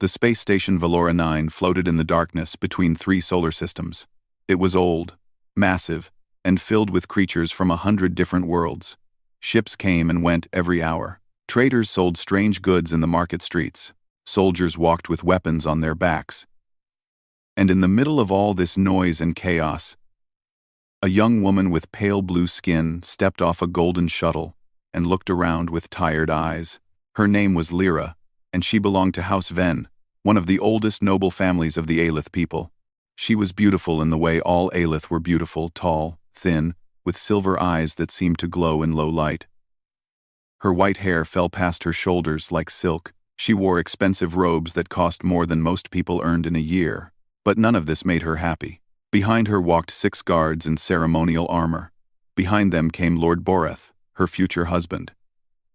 The space station Valora 9 floated in the darkness between three solar systems. It was old, massive, and filled with creatures from 100 different worlds. Ships came and went every hour. Traders sold strange goods in the market streets. Soldiers walked with weapons on their backs. And in the middle of all this noise and chaos, a young woman with pale blue skin stepped off a golden shuttle and looked around with tired eyes. Her name was Lyra, and she belonged to House Ven, one of the oldest noble families of the Aelith people. She was beautiful in the way all Aelith were beautiful, tall, thin, with silver eyes that seemed to glow in low light. Her white hair fell past her shoulders like silk. She wore expensive robes that cost more than most people earned in a year, but none of this made her happy. Behind her walked 6 guards in ceremonial armor. Behind them came Lord Boreth, her future husband.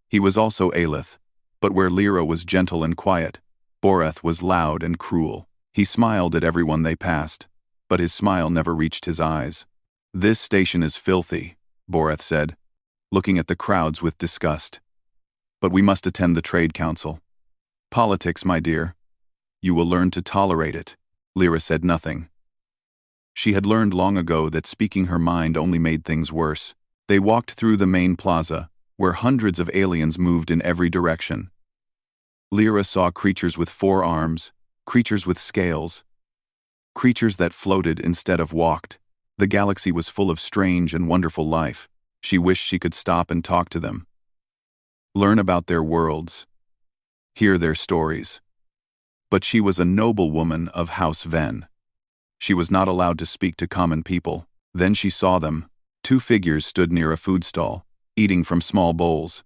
He was also Aelith, but where Lyra was gentle and quiet, Boreth was loud and cruel. He smiled at everyone they passed, but his smile never reached his eyes. "This station is filthy," Boreth said, looking at the crowds with disgust. "But we must attend the Trade Council." "Politics, my dear. You will learn to tolerate it." Lyra said nothing. She had learned long ago that speaking her mind only made things worse. They walked through the main plaza, where hundreds of aliens moved in every direction. Lyra saw creatures with 4 arms, creatures with scales, creatures that floated instead of walked. The galaxy was full of strange and wonderful life. She wished she could stop and talk to them. Learn about their worlds. Hear their stories. But she was a noble woman of House Ven. She was not allowed to speak to common people. Then she saw them. 2 figures stood near a food stall, eating from small bowls.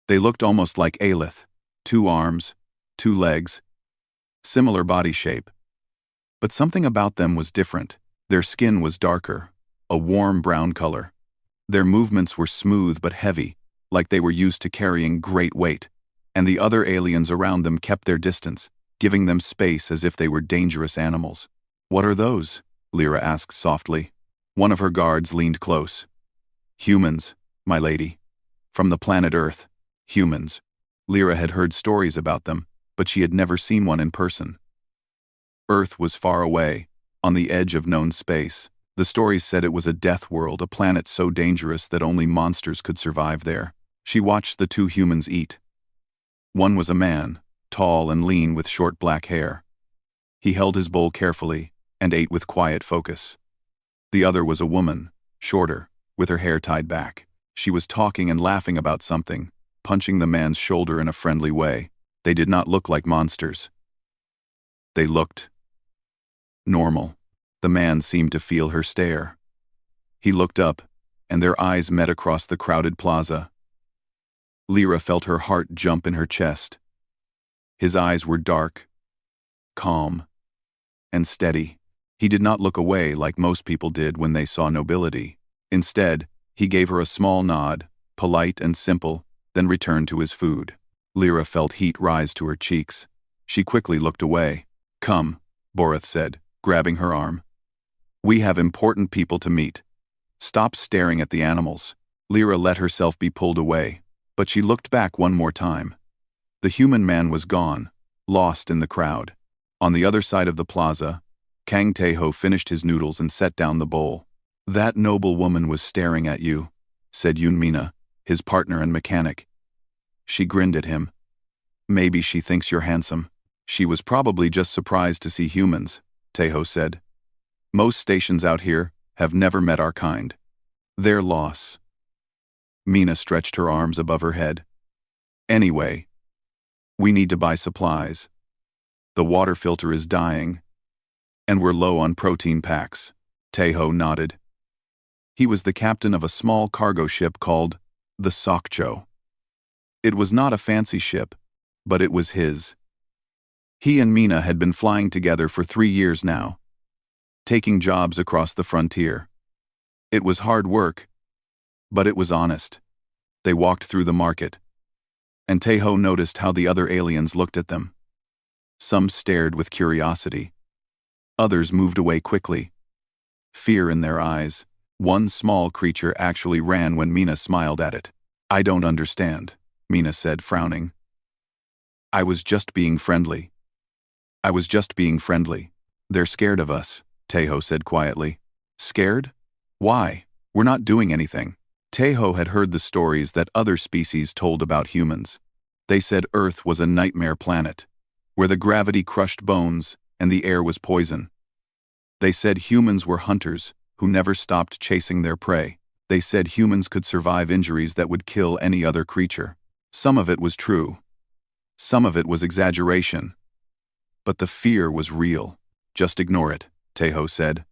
They looked almost like Aelith. 2 arms, 2 legs, similar body shape. But something about them was different. Their skin was darker, a warm brown color. Their movements were smooth but heavy, like they were used to carrying great weight, and the other aliens around them kept their distance, giving them space as if they were dangerous animals. "What are those?" Lyra asked softly. One of her guards leaned close. "Humans, my lady. From the planet Earth. Humans." Lyra had heard stories about them, but she had never seen one in person. Earth was far away, on the edge of known space. The stories said it was a death world, a planet so dangerous that only monsters could survive there. She watched the 2 humans eat. One was a man, tall and lean with short black hair. He held his bowl carefully and ate with quiet focus. The other was a woman, shorter, with her hair tied back. She was talking and laughing about something, punching the man's shoulder in a friendly way. They did not look like monsters. They looked normal. The man seemed to feel her stare. He looked up, and their eyes met across the crowded plaza. Lyra felt her heart jump in her chest. His eyes were dark, calm, and steady. He did not look away like most people did when they saw nobility. Instead, he gave her a small nod, polite and simple, then returned to his food. Lyra felt heat rise to her cheeks. She quickly looked away. "Come," Boreth said, grabbing her arm. "We have important people to meet. Stop staring at the animals." Lyra let herself be pulled away, but she looked back one more time. The human man was gone, lost in the crowd. On the other side of the plaza, Kang Taeho finished his noodles and set down the bowl. "That noble woman was staring at you," said Yunmina, his partner and mechanic. She grinned at him. "Maybe she thinks you're handsome." "She was probably just surprised to see humans," Taeho said. "Most stations out here have never met our kind. Their loss." Mina stretched her arms above her head. "Anyway, we need to buy supplies. The water filter is dying, and we're low on protein packs." Taeho nodded. He was the captain of a small cargo ship called the Sokcho. It was not a fancy ship, but it was his. He and Mina had been flying together for 3 years now, taking jobs across the frontier. It was hard work, but it was honest. They walked through the market, and Taeho noticed how the other aliens looked at them. Some stared with curiosity. Others moved away quickly, fear in their eyes. One small creature actually ran when Mina smiled at it. "I don't understand," Mina said, frowning. "I was just being friendly." I was just being friendly. They're scared of us, Tejo said quietly. Scared? Why? We're not doing anything. Tejo had heard the stories that other species told about humans. They said Earth was a nightmare planet, where the gravity crushed bones and the air was poison. They said humans were hunters who never stopped chasing their prey. They said humans could survive injuries that would kill any other creature. Some of it was true. Some of it was exaggeration. But the fear was real. Just ignore it, Tejo said.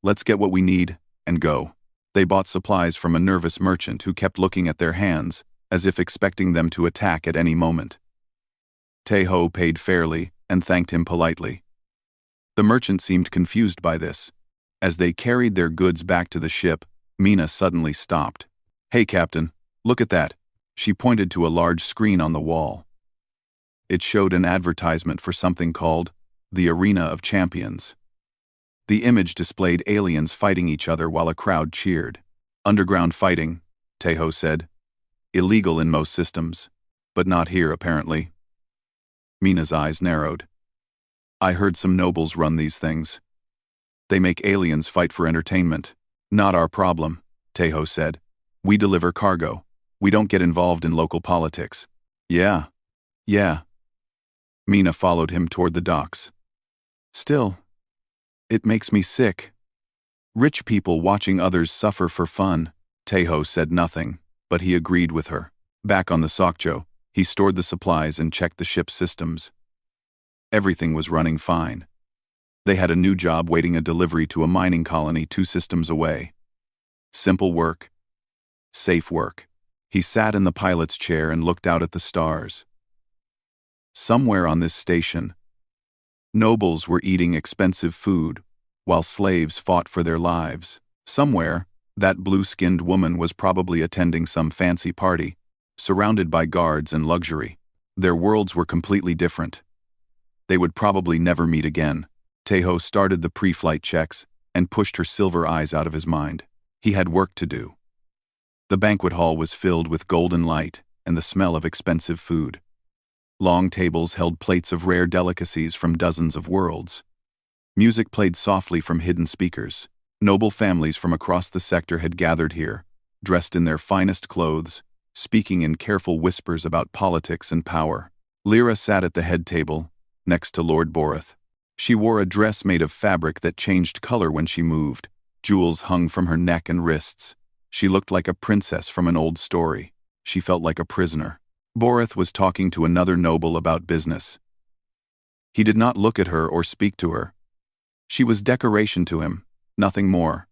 Let's get what we need and go. They bought supplies from a nervous merchant who kept looking at their hands as if expecting them to attack at any moment. Tejo paid fairly and thanked him politely. The merchant seemed confused by this. As they carried their goods back to the ship, Mina suddenly stopped. Hey, Captain, look at that. She pointed to a large screen on the wall. It showed an advertisement for something called the Arena of Champions. The image displayed aliens fighting each other while a crowd cheered. Underground fighting, Tejo said. Illegal in most systems, but not here apparently. Mina's eyes narrowed. I heard some nobles run these things. They make aliens fight for entertainment. Not our problem, Tejo said. We deliver cargo. We don't get involved in local politics. Yeah. Mina followed him toward the docks. Still, it makes me sick. Rich people watching others suffer for fun. Tejo said nothing, but he agreed with her. Back on the Sokjo, he stored the supplies and checked the ship's systems. Everything was running fine. They had a new job waiting a delivery to a mining colony 2 systems away. Simple work. Safe work. He sat in the pilot's chair and looked out at the stars. Somewhere on this station, nobles were eating expensive food, while slaves fought for their lives. Somewhere, that blue-skinned woman was probably attending some fancy party, surrounded by guards and luxury. Their worlds were completely different. They would probably never meet again. Tejo started the pre-flight checks and pushed her silver eyes out of his mind. He had work to do. The banquet hall was filled with golden light and the smell of expensive food. Long tables held plates of rare delicacies from dozens of worlds. Music played softly from hidden speakers. Noble families from across the sector had gathered here, dressed in their finest clothes, speaking in careful whispers about politics and power. Lyra sat at the head table, next to Lord Boreth. She wore a dress made of fabric that changed color when she moved. Jewels hung from her neck and wrists. She looked like a princess from an old story. She felt like a prisoner. Boreth was talking to another noble about business. He did not look at her or speak to her. She was decoration to him, nothing more.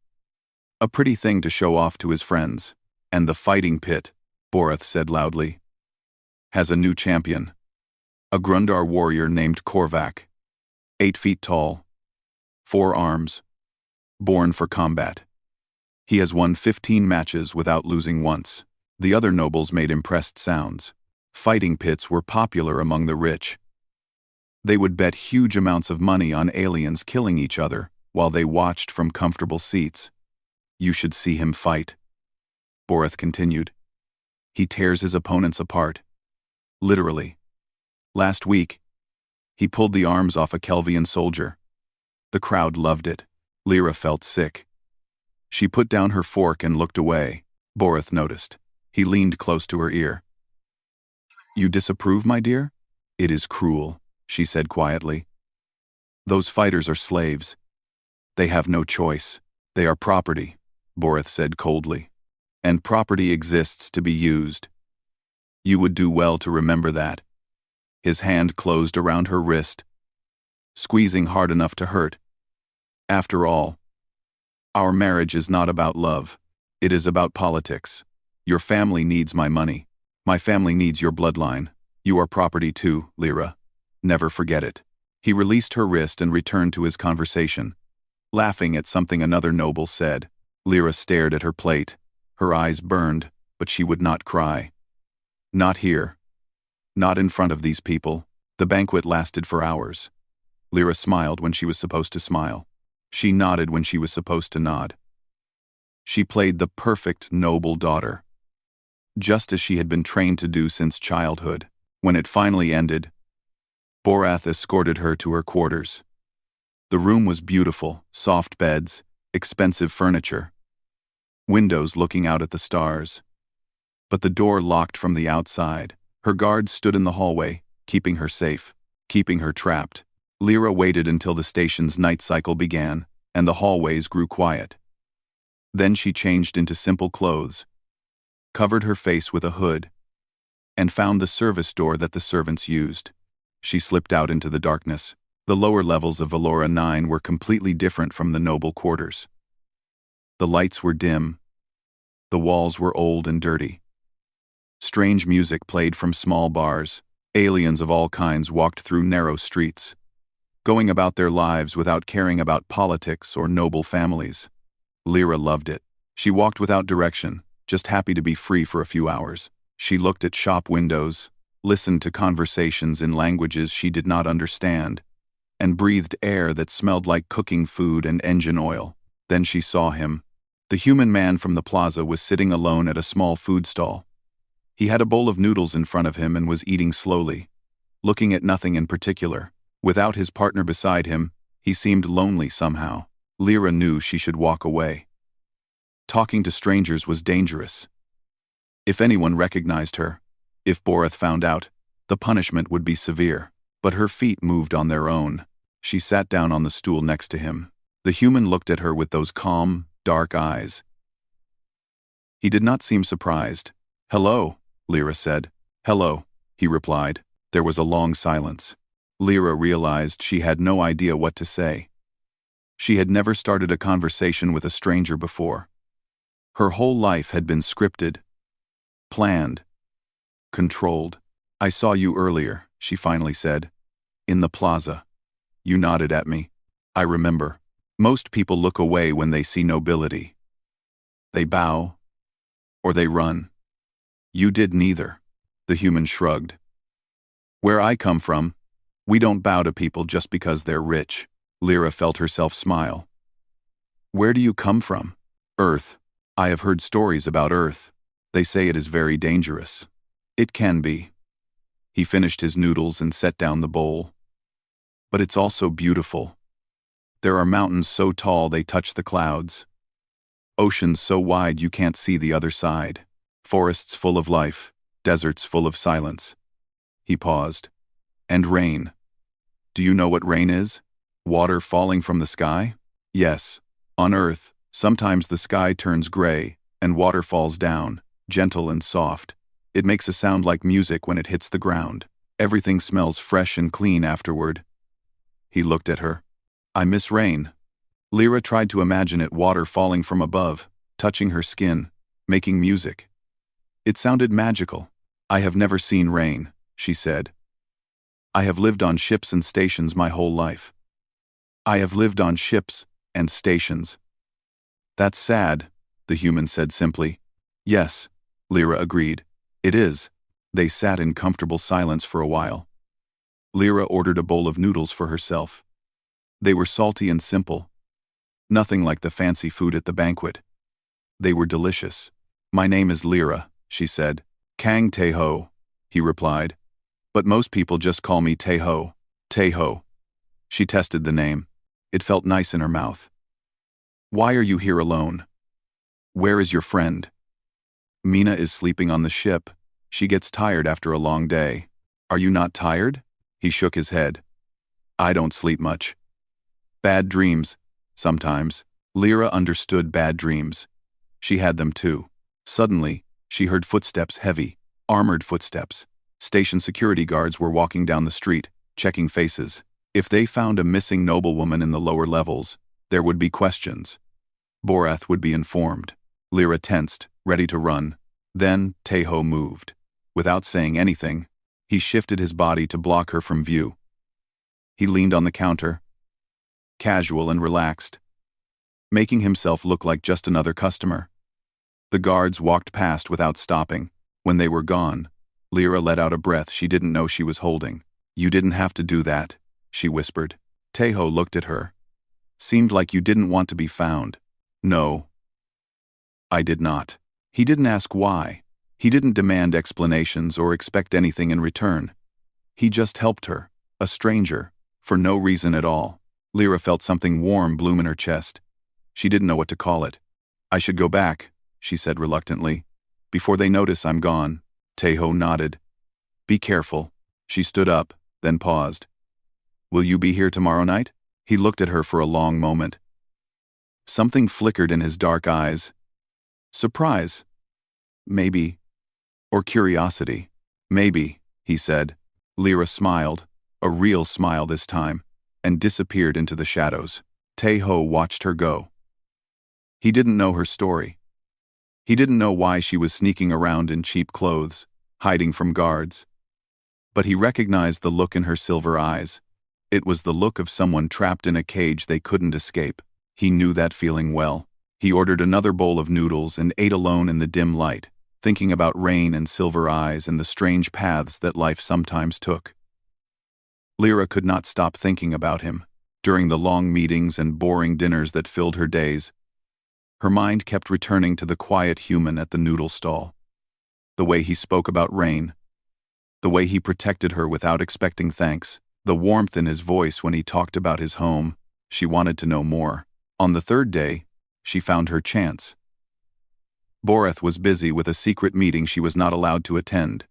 A pretty thing to show off to his friends. And the fighting pit, Boreth said loudly, has a new champion. A Grundar warrior named Korvac. 8 feet tall. 4 arms. Born for combat. He has won 15 matches without losing once. The other nobles made impressed sounds. Fighting pits were popular among the rich. They would bet huge amounts of money on aliens killing each other while they watched from comfortable seats. You should see him fight, Boreth continued. He tears his opponents apart. Literally. Last week, he pulled the arms off a Kelvian soldier. The crowd loved it. Lyra felt sick. She put down her fork and looked away. Boreth noticed. He leaned close to her ear. You disapprove, my dear? It is cruel, she said quietly. Those fighters are slaves. They have no choice. They are property, Boreth said coldly. And property exists to be used. You would do well to remember that. His hand closed around her wrist, squeezing hard enough to hurt. After all, our marriage is not about love. It is about politics. Your family needs my money. My family needs your bloodline. You are property too, Lyra. Never forget it. He released her wrist and returned to his conversation, laughing at something another noble said. Lyra stared at her plate. Her eyes burned, but she would not cry. Not here. Not in front of these people. The banquet lasted for hours. Lyra smiled when she was supposed to smile. She nodded when she was supposed to nod. She played the perfect noble daughter, just as she had been trained to do since childhood. When it finally ended, Borath escorted her to her quarters. The room was beautiful, soft beds, expensive furniture, windows looking out at the stars. But the door locked from the outside. Her guards stood in the hallway, keeping her safe, keeping her trapped. Lyra waited until the station's night cycle began, and the hallways grew quiet. Then she changed into simple clothes, covered her face with a hood, and found the service door that the servants used. She slipped out into the darkness. The lower levels of Valora 9 were completely different from the noble quarters. The lights were dim. The walls were old and dirty. Strange music played from small bars. Aliens of all kinds walked through narrow streets, going about their lives without caring about politics or noble families. Lyra loved it. She walked without direction, just happy to be free for a few hours. She looked at shop windows, listened to conversations in languages she did not understand, and breathed air that smelled like cooking food and engine oil. Then she saw him. The human man from the plaza was sitting alone at a small food stall. He had a bowl of noodles in front of him and was eating slowly, looking at nothing in particular. Without his partner beside him, he seemed lonely somehow. Lyra knew she should walk away. Talking to strangers was dangerous. If anyone recognized her, if Borath found out, the punishment would be severe. But her feet moved on their own. She sat down on the stool next to him. The human looked at her with those calm, dark eyes. He did not seem surprised. "Hello," Lyra said. "Hello," he replied. There was a long silence. Lyra realized she had no idea what to say. She had never started a conversation with a stranger before. Her whole life had been scripted, planned, controlled. "I saw you earlier," she finally said. "In the plaza. You nodded at me. I remember. Most people look away when they see nobility. They bow, or they run. You did neither." The human shrugged. "Where I come from, we don't bow to people just because they're rich." Lyra felt herself smile. "Where do you come from?" "Earth. I have heard stories about Earth. They say it is very dangerous." "It can be." He finished his noodles and set down the bowl. "But it's also beautiful. There are mountains so tall they touch the clouds. Oceans so wide you can't see the other side. Forests full of life, deserts full of silence." He paused. "And rain. Do you know what rain is? Water falling from the sky?" "Yes. On Earth, sometimes the sky turns gray, and water falls down, gentle and soft. It makes a sound like music when it hits the ground. Everything smells fresh and clean afterward." He looked at her. "I miss rain." Lyra tried to imagine it, water falling from above, touching her skin, making music. It sounded magical. "I have never seen rain," she said. "I have lived on ships and stations my whole life." "I have lived on ships and stations." "That's sad," the human said simply. "Yes," Lyra agreed. "It is." They sat in comfortable silence for a while. Lyra ordered a bowl of noodles for herself. They were salty and simple. Nothing like the fancy food at the banquet. They were delicious. "My name is Lyra," she said. "Kang Tae-ho," he replied. "But most people just call me Tae-ho." Tae-ho. She tested the name. It felt nice in her mouth. "Why are you here alone? Where is your friend?" "Mina is sleeping on the ship. She gets tired after a long day." "Are you not tired?" He shook his head. "I don't sleep much. Bad dreams, sometimes." Lyra understood bad dreams. She had them too. Suddenly, she heard footsteps, heavy, armored footsteps. Station security guards were walking down the street, checking faces. If they found a missing noblewoman in the lower levels, there would be questions. Borath would be informed. Lyra tensed, ready to run. Then, Tae-ho moved. Without saying anything, he shifted his body to block her from view. He leaned on the counter, casual and relaxed, making himself look like just another customer. The guards walked past without stopping. When they were gone, Lyra let out a breath she didn't know she was holding. "You didn't have to do that," she whispered. Tae-ho looked at her. "Seemed like you didn't want to be found." "No, I did not." He didn't ask why. He didn't demand explanations or expect anything in return. He just helped her. A stranger, for no reason at all. Lyra felt something warm bloom in her chest. She didn't know what to call it. "I should go back," she said reluctantly. "Before they notice I'm gone." Tejo nodded. "Be careful." She stood up, then paused. "Will you be here tomorrow night?" He looked at her for a long moment. Something flickered in his dark eyes. Surprise. Maybe. Or curiosity. "Maybe," he said. Lyra smiled, a real smile this time, and disappeared into the shadows. Tejo watched her go. He didn't know her story. He didn't know why she was sneaking around in cheap clothes, hiding from guards. But he recognized the look in her silver eyes. It was the look of someone trapped in a cage they couldn't escape. He knew that feeling well. He ordered another bowl of noodles and ate alone in the dim light, thinking about rain and silver eyes and the strange paths that life sometimes took. Lyra could not stop thinking about him. During the long meetings and boring dinners that filled her days, her mind kept returning to the quiet human at the noodle stall. The way he spoke about rain. The way he protected her without expecting thanks. The warmth in his voice when he talked about his home. She wanted to know more. On the third day, she found her chance. Boreth was busy with a secret meeting she was not allowed to attend.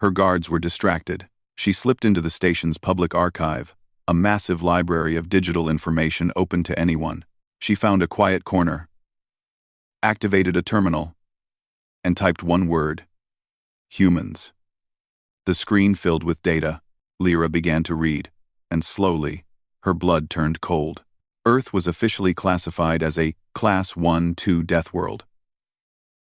Her guards were distracted. She slipped into the station's public archive, a massive library of digital information open to anyone. She found a quiet corner, activated a terminal, and typed one word: humans. The screen filled with data. Lyra began to read, and slowly, her blood turned cold. Earth was officially classified as a Class 1-2 death world.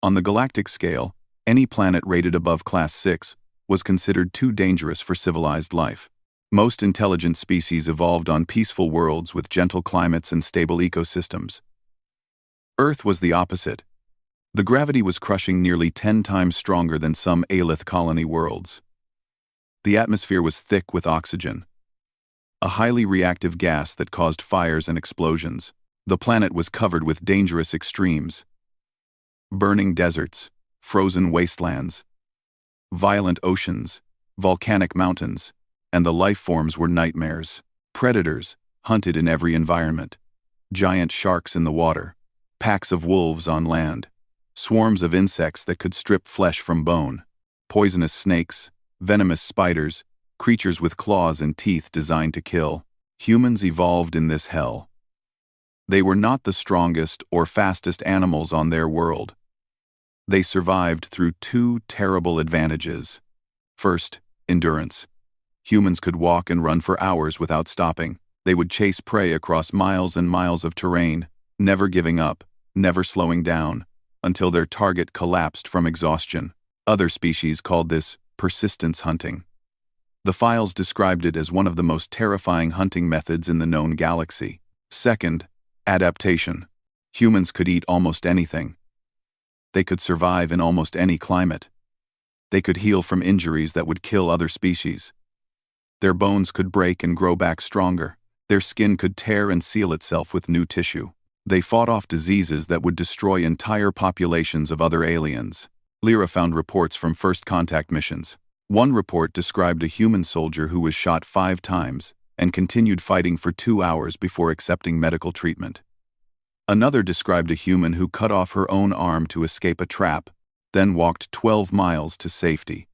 On the galactic scale, any planet rated above Class 6 was considered too dangerous for civilized life. Most intelligent species evolved on peaceful worlds with gentle climates and stable ecosystems. Earth was the opposite. The gravity was crushing nearly 10 times stronger than some Aelith colony worlds. The atmosphere was thick with oxygen, a highly reactive gas that caused fires and explosions. The planet was covered with dangerous extremes: burning deserts, frozen wastelands, violent oceans, volcanic mountains, and the life forms were nightmares. Predators hunted in every environment: giant sharks in the water, packs of wolves on land, swarms of insects that could strip flesh from bone, poisonous snakes, venomous spiders, creatures with claws and teeth designed to kill. Humans evolved in this hell. They were not the strongest or fastest animals on their world. They survived through two terrible advantages. First, endurance. Humans could walk and run for hours without stopping. They would chase prey across miles and miles of terrain, never giving up, never slowing down, until their target collapsed from exhaustion. Other species called this persistence hunting. The files described it as one of the most terrifying hunting methods in the known galaxy. Second, adaptation. Humans could eat almost anything. They could survive in almost any climate. They could heal from injuries that would kill other species. Their bones could break and grow back stronger. Their skin could tear and seal itself with new tissue. They fought off diseases that would destroy entire populations of other aliens. Lyra found reports from first contact missions. One report described a human soldier who was shot 5 times and continued fighting for 2 hours before accepting medical treatment. Another described a human who cut off her own arm to escape a trap, then walked 12 miles to safety.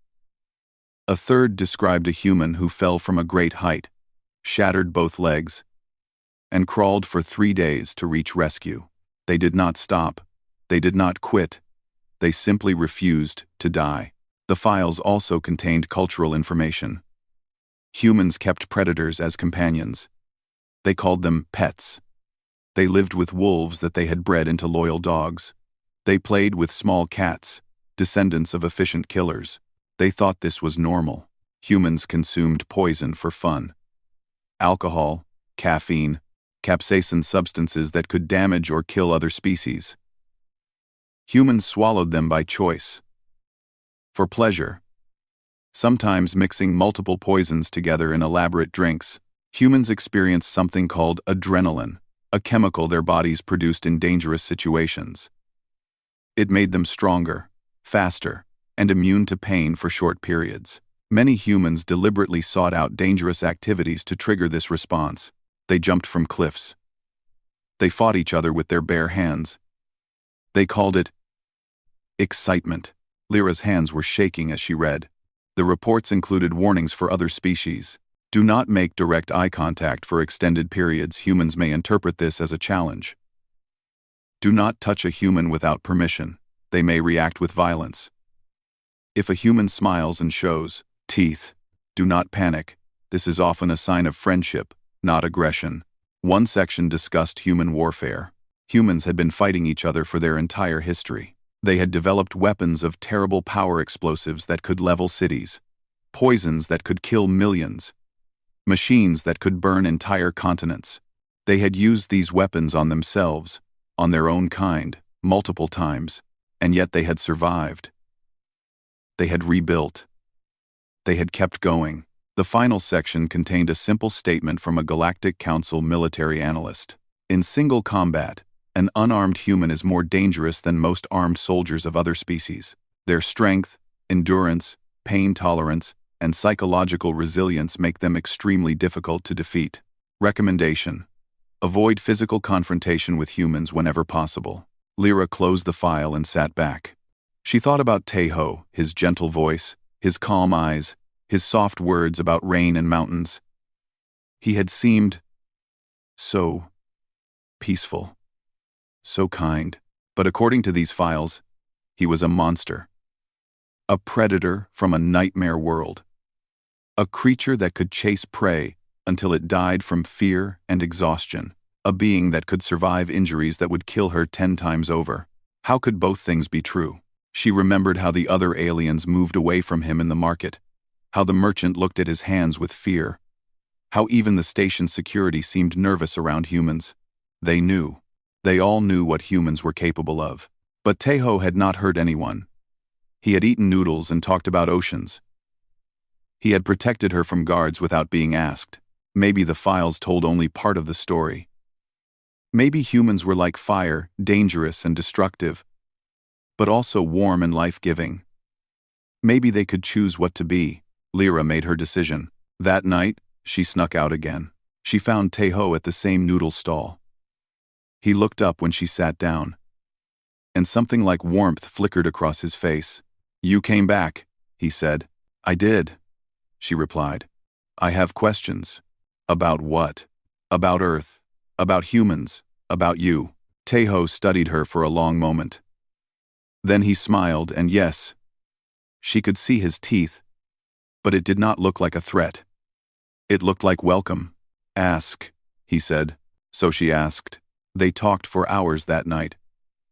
A third described a human who fell from a great height, shattered both legs, and crawled for 3 days to reach rescue. They did not stop. They did not quit. They simply refused to die. The files also contained cultural information. Humans kept predators as companions. They called them pets. They lived with wolves that they had bred into loyal dogs. They played with small cats, descendants of efficient killers. They thought this was normal. Humans consumed poison for fun. Alcohol, caffeine, capsaicin substances that could damage or kill other species. Humans swallowed them by choice. For pleasure. Sometimes mixing multiple poisons together in elaborate drinks. Humans experienced something called adrenaline, a chemical their bodies produced in dangerous situations. It made them stronger, faster, and immune to pain for short periods. Many humans deliberately sought out dangerous activities to trigger this response. They jumped from cliffs. They fought each other with their bare hands. They called it excitement. Lyra's hands were shaking as she read. The reports included warnings for other species. Do not make direct eye contact for extended periods. Humans may interpret this as a challenge. Do not touch a human without permission. They may react with violence. If a human smiles and shows teeth, do not panic. This is often a sign of friendship, not aggression. One section discussed human warfare. Humans had been fighting each other for their entire history. They had developed weapons of terrible power, explosives that could level cities, poisons that could kill millions, machines that could burn entire continents. They had used these weapons on themselves, on their own kind, multiple times, and yet they had survived. They had rebuilt. They had kept going. The final section contained a simple statement from a Galactic Council military analyst. In single combat, an unarmed human is more dangerous than most armed soldiers of other species. Their strength, endurance, pain tolerance, and psychological resilience make them extremely difficult to defeat. Recommendation: avoid physical confrontation with humans whenever possible. Lyra closed the file and sat back. She thought about Taeho, his gentle voice, his calm eyes, his soft words about rain and mountains. He had seemed so peaceful, so kind, but according to these files, he was a monster. A predator from a nightmare world. A creature that could chase prey until it died from fear and exhaustion. A being that could survive injuries that would kill her 10 times over. How could both things be true? She remembered how the other aliens moved away from him in the market, how the merchant looked at his hands with fear, how even the station security seemed nervous around humans. They knew. They all knew what humans were capable of. But Taeho had not hurt anyone. He had eaten noodles and talked about oceans. He had protected her from guards without being asked. Maybe the files told only part of the story. Maybe humans were like fire, dangerous and destructive, but also warm and life-giving. Maybe they could choose what to be. Lyra made her decision. That night, she snuck out again. She found Taeho at the same noodle stall. He looked up when she sat down, and something like warmth flickered across his face. "You came back," he said. "I did," she replied. "I have questions." "About what?" "About Earth, about humans, about you." Taeho studied her for a long moment. Then he smiled, and yes, she could see his teeth, but it did not look like a threat. It looked like welcome. "Ask," he said. So she asked. They talked for hours that night.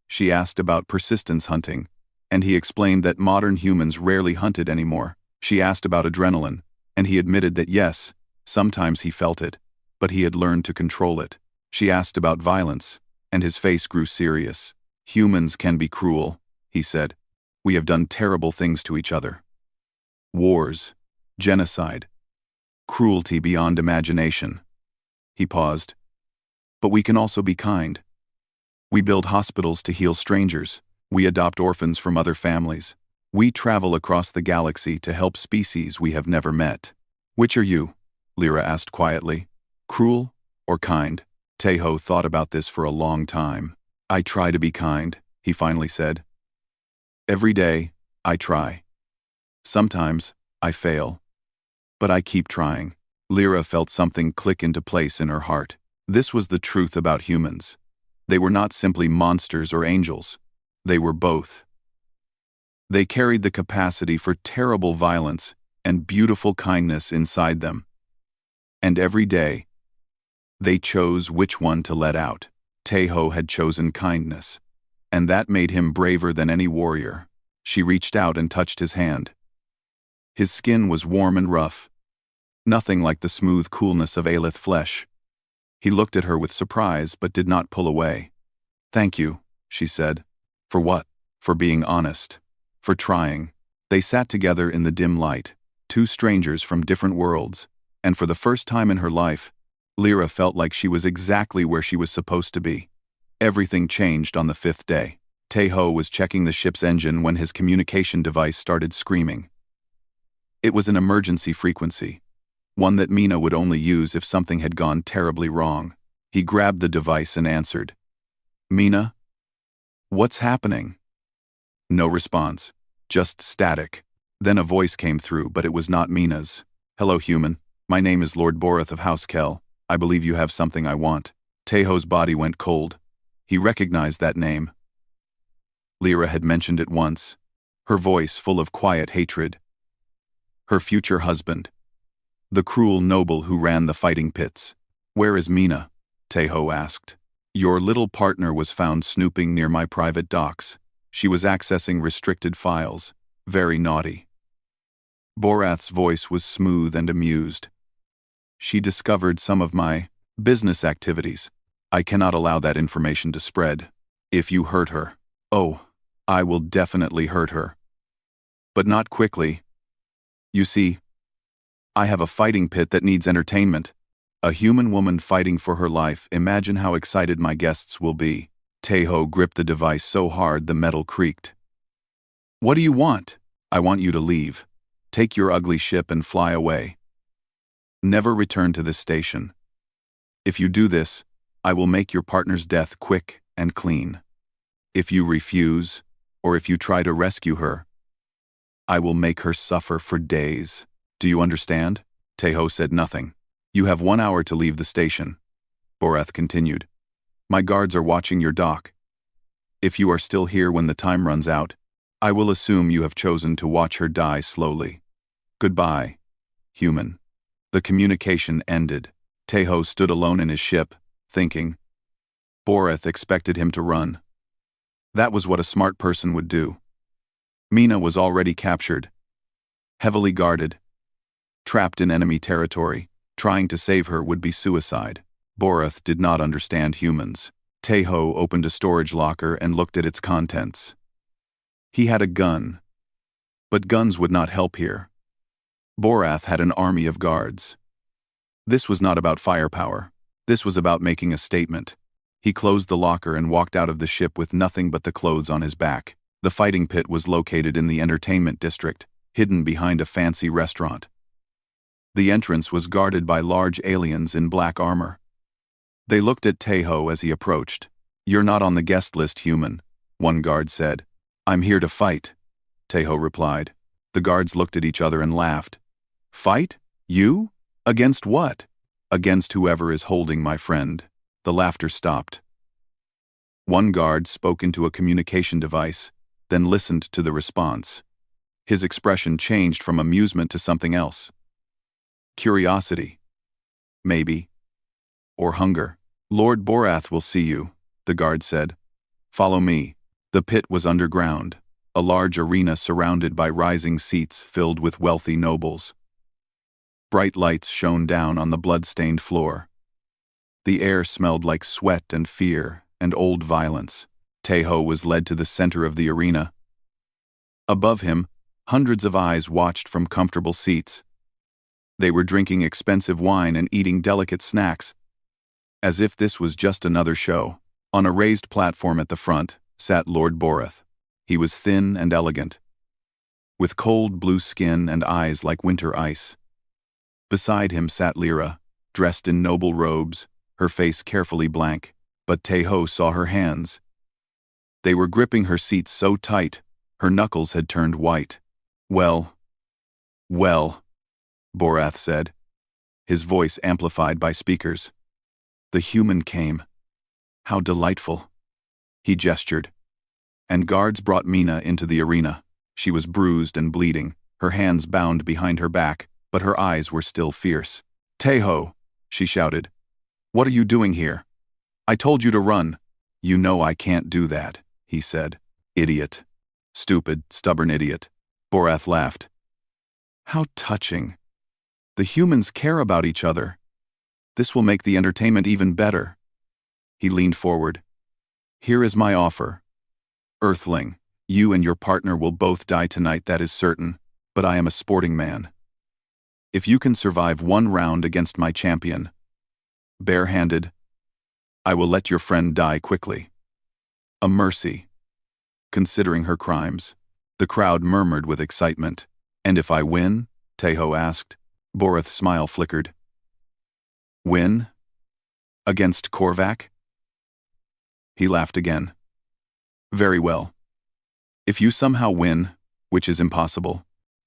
She asked about persistence hunting, and he explained that modern humans rarely hunted anymore. She asked about adrenaline, and he admitted that yes, sometimes he felt it, but he had learned to control it. She asked about violence, and his face grew serious. "Humans can be cruel," he said. "We have done terrible things to each other. Wars, genocide, cruelty beyond imagination." He paused. "But we can also be kind. We build hospitals to heal strangers. We adopt orphans from other families. We travel across the galaxy to help species we have never met." "Which are you?" Lyra asked quietly. "Cruel or kind?" Taeho thought about this for a long time. "I try to be kind," he finally said. "Every day, I try. Sometimes, I fail. But I keep trying." Lyra felt something click into place in her heart. This was the truth about humans. They were not simply monsters or angels. They were both. They carried the capacity for terrible violence and beautiful kindness inside them. And every day, they chose which one to let out. Taeho had chosen kindness, and that made him braver than any warrior. She reached out and touched his hand. His skin was warm and rough, nothing like the smooth coolness of Aelith flesh. He looked at her with surprise but did not pull away. "Thank you," she said. "For what?" "For being honest. For trying." They sat together in the dim light, two strangers from different worlds, and for the first time in her life, Lyra felt like she was exactly where she was supposed to be. Everything changed on the 5th day. Taeho was checking the ship's engine when his communication device started screaming. It was an emergency frequency, one that Mina would only use if something had gone terribly wrong. He grabbed the device and answered. Mina? What's happening? No response, just static. Then a voice came through, but it was not Mina's. Hello, human. My name is Lord Boreth of House Kell. I believe you have something I want. Teho's body went cold. He recognized that name. Lyra had mentioned it once, her voice full of quiet hatred. Her future husband. The cruel noble who ran the fighting pits. Where is Mina? Teho asked. Your little partner was found snooping near my private docks. She was accessing restricted files. Very naughty. Borath's voice was smooth and amused. She discovered some of my business activities. I cannot allow that information to spread. If you hurt her, oh, I will definitely hurt her. But not quickly. You see, I have a fighting pit that needs entertainment. A human woman fighting for her life. Imagine how excited my guests will be. Teho gripped the device so hard the metal creaked. What do you want? I want you to leave. Take your ugly ship and fly away. Never return to this station. If you do this, I will make your partner's death quick and clean. If you refuse, or if you try to rescue her, I will make her suffer for days. Do you understand? Teho said nothing. You have 1 hour to leave the station. Boreth continued. My guards are watching your dock. If you are still here when the time runs out, I will assume you have chosen to watch her die slowly. Goodbye, human. The communication ended. Teho stood alone in his ship, thinking. Boreth expected him to run. That was what a smart person would do. Mina was already captured, heavily guarded, trapped in enemy territory. Trying to save her would be suicide. Boreth did not understand humans. Teho opened a storage locker and looked at its contents. He had a gun, but guns would not help here. Boreth had an army of guards. This was not about firepower. This was about making a statement. He closed the locker and walked out of the ship with nothing but the clothes on his back. The fighting pit was located in the entertainment district, hidden behind a fancy restaurant. The entrance was guarded by large aliens in black armor. They looked at Teho as he approached. You're not on the guest list, human, one guard said. I'm here to fight, Teho replied. The guards looked at each other and laughed. Fight? You? Against what? Against whoever is holding my friend. The laughter stopped. One guard spoke into a communication device, then listened to the response. His expression changed from amusement to something else. Curiosity. Maybe. Or hunger. Lord Boreth will see you, the guard said. Follow me. The pit was underground, a large arena surrounded by rising seats filled with wealthy nobles. Bright lights shone down on the blood-stained floor. The air smelled like sweat and fear and old violence. Teho was led to the center of the arena. Above him, hundreds of eyes watched from comfortable seats. They were drinking expensive wine and eating delicate snacks, as if this was just another show. On a raised platform at the front sat Lord Boreth. He was thin and elegant, with cold blue skin and eyes like winter ice. Beside him sat Lyra, dressed in noble robes, her face carefully blank, but Teho saw her hands. They were gripping her seat so tight, her knuckles had turned white. Well, Boreth said, his voice amplified by speakers. The human came. How delightful. He gestured. And guards brought Mina into the arena. She was bruised and bleeding, her hands bound behind her back, but her eyes were still fierce. Teho, she shouted. What are you doing here? I told you to run. You know I can't do that, he said. Idiot. Stupid, stubborn idiot. Boreth laughed. How touching. The humans care about each other. This will make the entertainment even better. He leaned forward. Here is my offer. Earthling, you and your partner will both die tonight, that is certain, but I am a sporting man. If you can survive 1 round against my champion, barehanded, I will let your friend die quickly. A mercy. Considering her crimes, the crowd murmured with excitement. And if I win, Teho asked. Borith's smile flickered. Win? Against Korvac? He laughed again. Very well. If you somehow win, which is impossible,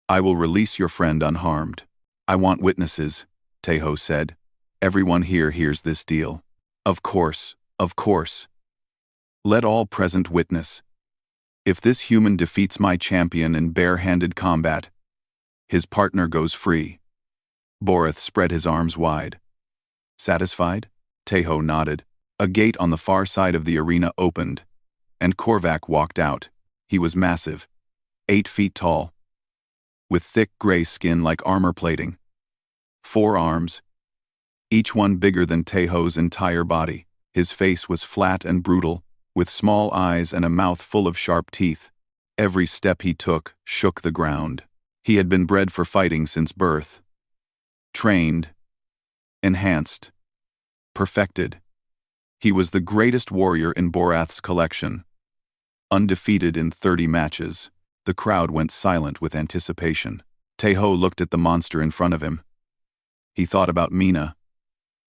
I will release your friend unharmed. I want witnesses, Teho said. Everyone here hears this deal. Of course, of course. Let all present witness. If this human defeats my champion in bare-handed combat, his partner goes free. Borith spread his arms wide. Satisfied? Teho nodded. A gate on the far side of the arena opened, and Korvac walked out. He was massive, 8 feet tall, with thick gray skin like armor plating. 4 arms, each one bigger than Teho's entire body. His face was flat and brutal, with small eyes and a mouth full of sharp teeth. Every step he took shook the ground. He had been bred for fighting since birth. Trained, enhanced, perfected. He was the greatest warrior in Borath's collection. Undefeated in 30 matches, the crowd went silent with anticipation. Teho looked at the monster in front of him. He thought about Mina,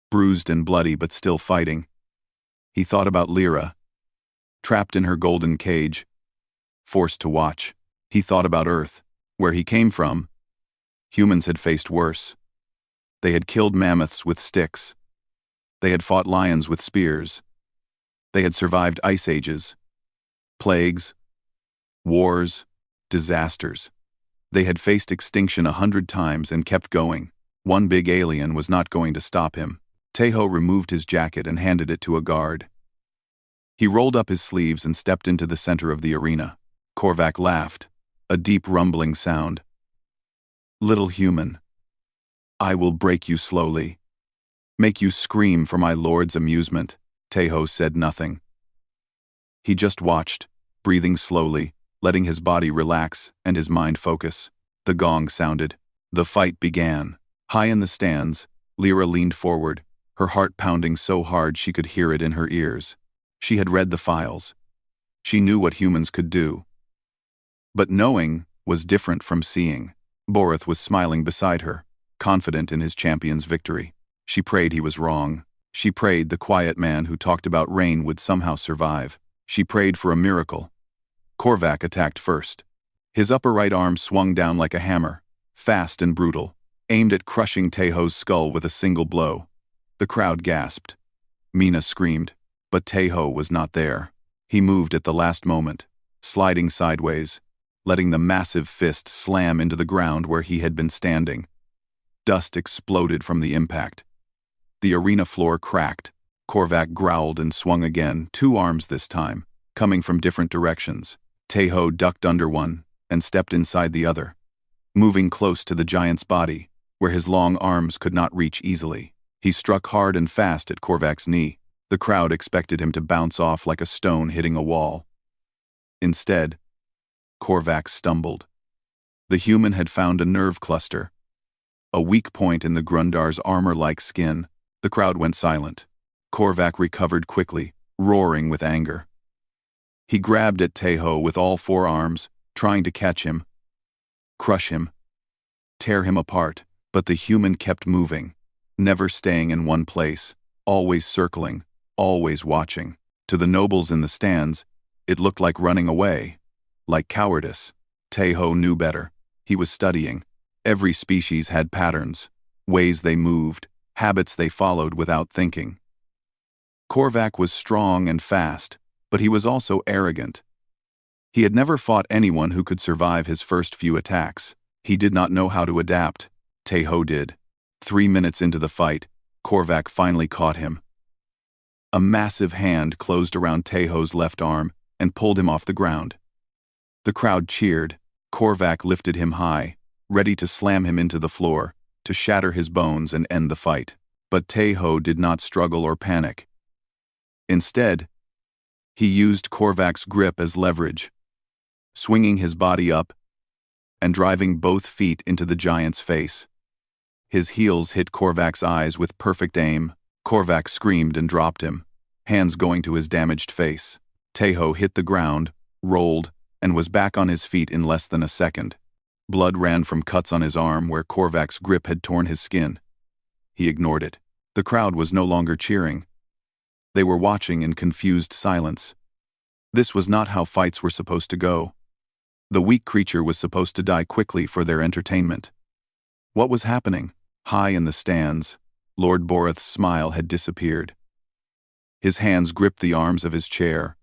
bruised and bloody but still fighting. He thought about Lyra, trapped in her golden cage, forced to watch. He thought about Earth, where he came from. Humans had faced worse. They had killed mammoths with sticks. They had fought lions with spears. They had survived ice ages, plagues, wars, disasters. They had faced extinction 100 times and kept going. One big alien was not going to stop him. Teho removed his jacket and handed it to a guard. He rolled up his sleeves and stepped into the center of the arena. Korvac laughed, a deep rumbling sound. Little human, I will break you slowly. Make you scream for my lord's amusement. Teho said nothing. He just watched, breathing slowly, letting his body relax and his mind focus. The gong sounded. The fight began. High in the stands, Lyra leaned forward, her heart pounding so hard she could hear it in her ears. She had read the files. She knew what humans could do. But knowing was different from seeing. Borith was smiling beside her, confident in his champion's victory. She prayed he was wrong. She prayed the quiet man who talked about rain would somehow survive. She prayed for a miracle. Korvac attacked first. His upper right arm swung down like a hammer, fast and brutal, aimed at crushing Teho's skull with a single blow. The crowd gasped. Mina screamed, but Teho was not there. He moved at the last moment, sliding sideways, letting the massive fist slam into the ground where he had been standing. Dust exploded from the impact. The arena floor cracked. Korvac growled and swung again, 2 arms this time, coming from different directions. Teho ducked under one and stepped inside the other, moving close to the giant's body, where his long arms could not reach easily. He struck hard and fast at Korvac's knee. The crowd expected him to bounce off like a stone hitting a wall. Instead, Korvac stumbled. The human had found a nerve cluster, a weak point in the Grundar's armor-like skin. The crowd went silent. Korvac recovered quickly, roaring with anger. He grabbed at Teho with all 4 arms, trying to catch him, crush him, tear him apart. But the human kept moving, never staying in one place, always circling, always watching. To the nobles in the stands, it looked like running away, like cowardice. Teho knew better. He was studying. Every species had patterns, ways they moved, habits they followed without thinking. Korvac was strong and fast, but he was also arrogant. He had never fought anyone who could survive his first few attacks. He did not know how to adapt. Teho did. 3 minutes into the fight, Korvac finally caught him. A massive hand closed around Teho's left arm and pulled him off the ground. The crowd cheered. Korvac lifted him high, ready to slam him into the floor, to shatter his bones and end the fight. But Teho did not struggle or panic. Instead, he used Korvac's grip as leverage, swinging his body up and driving both feet into the giant's face. His heels hit Korvac's eyes with perfect aim. Korvac screamed and dropped him, hands going to his damaged face. Teho hit the ground, rolled, and was back on his feet in less than a second. Blood ran from cuts on his arm where Korvac's grip had torn his skin. He ignored it. The crowd was no longer cheering. They were watching in confused silence. This was not how fights were supposed to go. The weak creature was supposed to die quickly for their entertainment. What was happening? High in the stands, Lord Boreth's smile had disappeared. His hands gripped the arms of his chair,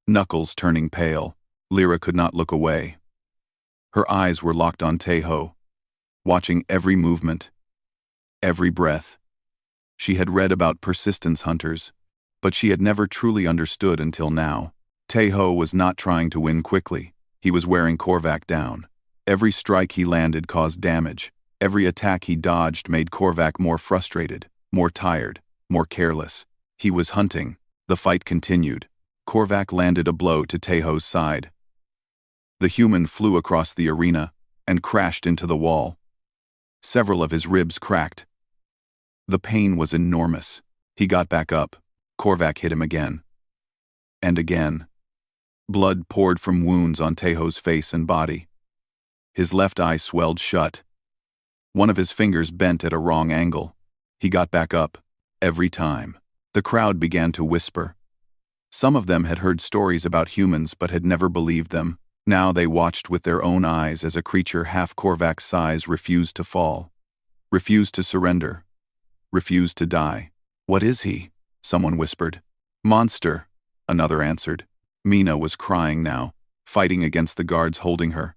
knuckles turning pale. Lyra could not look away. Her eyes were locked on Tejo, watching every movement, every breath. She had read about persistence hunters, but she had never truly understood until now. Tejo was not trying to win quickly. He was wearing Korvac down. Every strike he landed caused damage. Every attack he dodged made Korvac more frustrated, more tired, more careless. He was hunting. The fight continued. Korvac landed a blow to Tejo's side. The human flew across the arena and crashed into the wall. Several of his ribs cracked. The pain was enormous. He got back up. Korvac hit him again. And again. Blood poured from wounds on Tejo's face and body. His left eye swelled shut. One of his fingers bent at a wrong angle. He got back up. Every time. The crowd began to whisper. Some of them had heard stories about humans but had never believed them. Now they watched with their own eyes as a creature half Korvac's size refused to fall, refused to surrender, refused to die. "What is he?" someone whispered. "Monster," another answered. Mina was crying now, fighting against the guards holding her.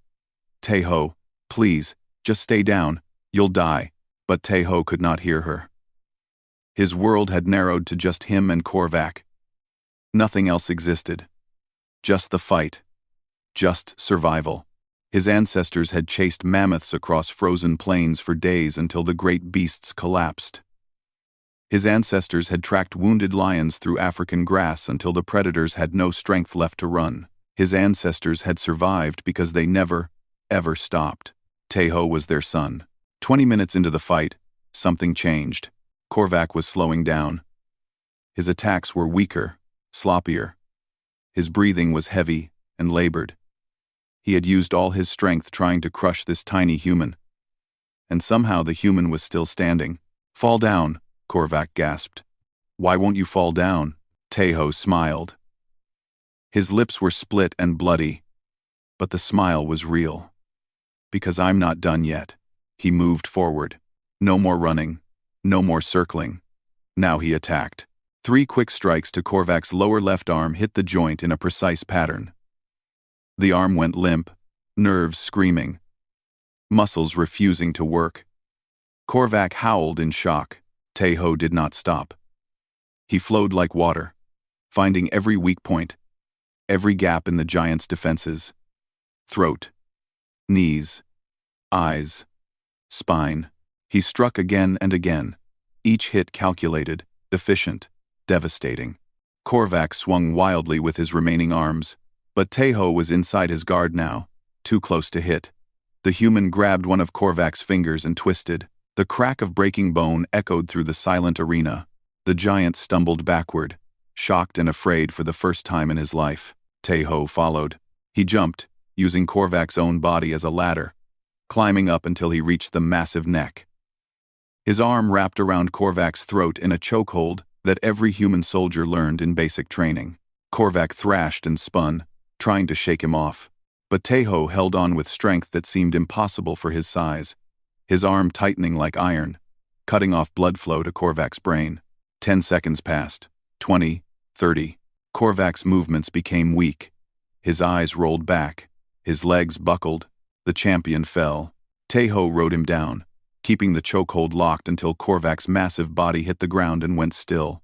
"Tejo, please, just stay down. You'll die." But Tejo could not hear her. His world had narrowed to just him and Korvac. Nothing else existed. Just the fight. Just survival. His ancestors had chased mammoths across frozen plains for days until the great beasts collapsed. His ancestors had tracked wounded lions through African grass until the predators had no strength left to run. His ancestors had survived because they never, ever stopped. Tejo was their son. 20 minutes into the fight, something changed. Korvac was slowing down. His attacks were weaker, sloppier. His breathing was heavy and labored. He had used all his strength trying to crush this tiny human. And somehow the human was still standing. "Fall down," Korvac gasped. "Why won't you fall down?" Tejo smiled. His lips were split and bloody, but the smile was real. "Because I'm not done yet." He moved forward. No more running, no more circling. Now he attacked. 3 quick strikes to Korvac's lower left arm hit the joint in a precise pattern. The arm went limp, nerves screaming, muscles refusing to work. Korvac howled in shock. Tejo did not stop. He flowed like water, finding every weak point, every gap in the giant's defenses. Throat, knees, eyes, spine. He struck again and again, each hit calculated, efficient, devastating. Korvac swung wildly with his remaining arms, but Tejo was inside his guard now, too close to hit. The human grabbed one of Korvac's fingers and twisted. The crack of breaking bone echoed through the silent arena. The giant stumbled backward, shocked and afraid for the first time in his life. Tejo followed. He jumped, using Korvac's own body as a ladder, climbing up until he reached the massive neck. His arm wrapped around Korvac's throat in a chokehold that every human soldier learned in basic training. Korvac thrashed and spun, trying to shake him off. But Tejo held on with strength that seemed impossible for his size, his arm tightening like iron, cutting off blood flow to Korvac's brain. 10 seconds passed. 20, 30. Korvac's movements became weak. His eyes rolled back. His legs buckled. The champion fell. Tejo rode him down, keeping the chokehold locked until Korvac's massive body hit the ground and went still.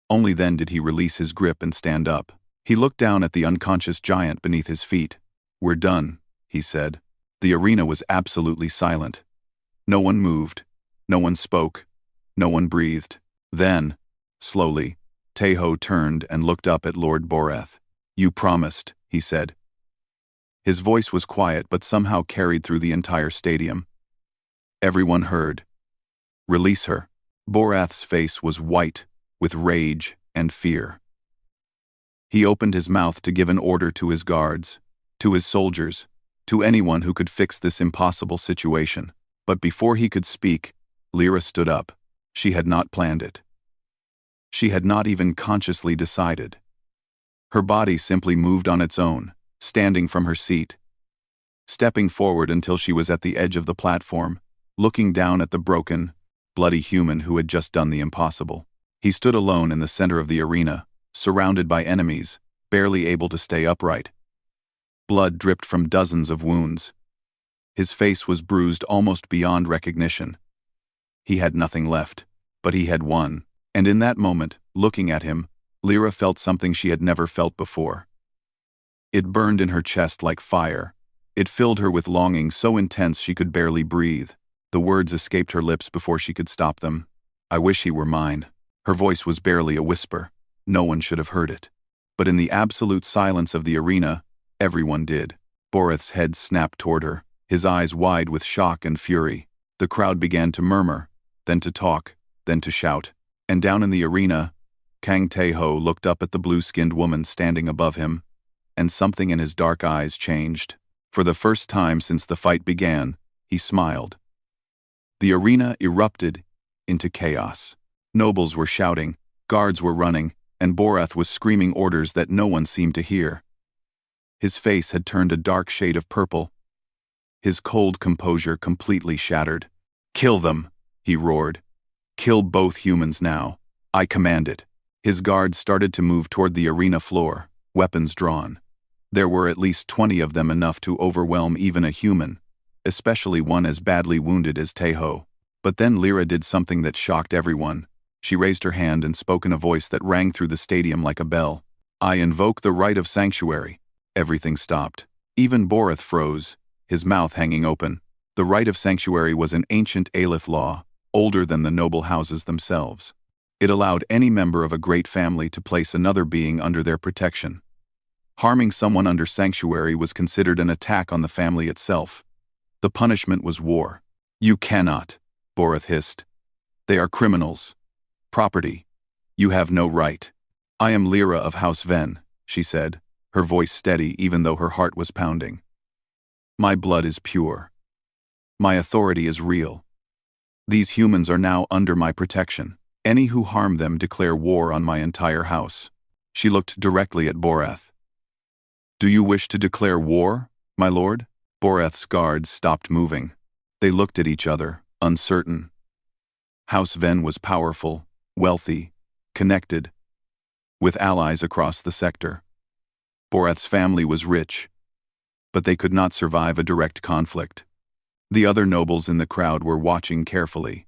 Only then did he release his grip and stand up. He looked down at the unconscious giant beneath his feet. "We're done," he said. The arena was absolutely silent. No one moved. No one spoke. No one breathed. Then, slowly, Tejo turned and looked up at Lord Boreth. "You promised," he said. His voice was quiet but somehow carried through the entire stadium. Everyone heard. "Release her." Boreth's face was white with rage and fear. He opened his mouth to give an order to his guards, to his soldiers, to anyone who could fix this impossible situation. But before he could speak, Lyra stood up. She had not planned it. She had not even consciously decided. Her body simply moved on its own, standing from her seat, stepping forward until she was at the edge of the platform, looking down at the broken, bloody human who had just done the impossible. He stood alone in the center of the arena, surrounded by enemies, barely able to stay upright. Blood dripped from dozens of wounds. His face was bruised almost beyond recognition. He had nothing left, but he had won. And in that moment, looking at him, Lyra felt something she had never felt before. It burned in her chest like fire. It filled her with longing so intense she could barely breathe. The words escaped her lips before she could stop them. "I wish he were mine." Her voice was barely a whisper. No one should have heard it. But in the absolute silence of the arena, everyone did. Boreth's head snapped toward her, his eyes wide with shock and fury. The crowd began to murmur, then to talk, then to shout. And down in the arena, Kang Tae-ho looked up at the blue-skinned woman standing above him, and something in his dark eyes changed. For the first time since the fight began, he smiled. The arena erupted into chaos. Nobles were shouting, guards were running, and Boreth was screaming orders that no one seemed to hear. His face had turned a dark shade of purple, his cold composure completely shattered. "Kill them," he roared. "Kill both humans now. I command it." His guards started to move toward the arena floor, weapons drawn. There were at least 20 of them, enough to overwhelm even a human, especially one as badly wounded as Tae-ho. But then Lyra did something that shocked everyone. She raised her hand and spoke in a voice that rang through the stadium like a bell. "I invoke the right of sanctuary." Everything stopped. Even Boreth froze, his mouth hanging open. The right of sanctuary was an ancient Aelith law, older than the noble houses themselves. It allowed any member of a great family to place another being under their protection. Harming someone under sanctuary was considered an attack on the family itself. The punishment was war. "You cannot," Boreth hissed. "They are criminals. Property. You have no right." "I am Lyra of House Ven," she said, her voice steady even though her heart was pounding. "My blood is pure. My authority is real. These humans are now under my protection. Any who harm them declare war on my entire house." She looked directly at Boreth. "Do you wish to declare war, my lord?" Boreth's guards stopped moving. They looked at each other, uncertain. House Ven was powerful, wealthy, connected, with allies across the sector. Boreth's family was rich, but they could not survive a direct conflict. The other nobles in the crowd were watching carefully.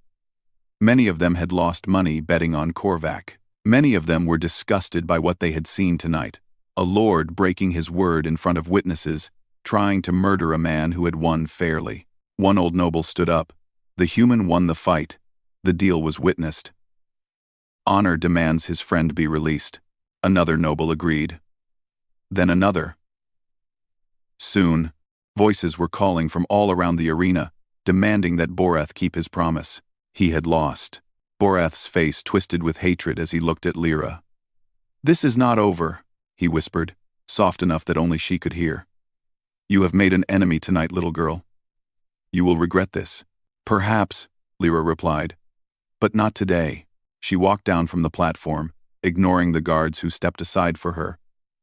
Many of them had lost money betting on Korvac. Many of them were disgusted by what they had seen tonight. A lord breaking his word in front of witnesses, trying to murder a man who had won fairly. One old noble stood up. "The human won the fight. The deal was witnessed. Honor demands his friend be released." Another noble agreed. Then another. Soon, voices were calling from all around the arena, demanding that Boreth keep his promise. He had lost. Boreth's face twisted with hatred as he looked at Lyra. "This is not over," he whispered, soft enough that only she could hear. "You have made an enemy tonight, little girl. You will regret this." "Perhaps," Lyra replied. "But not today." She walked down from the platform, ignoring the guards who stepped aside for her,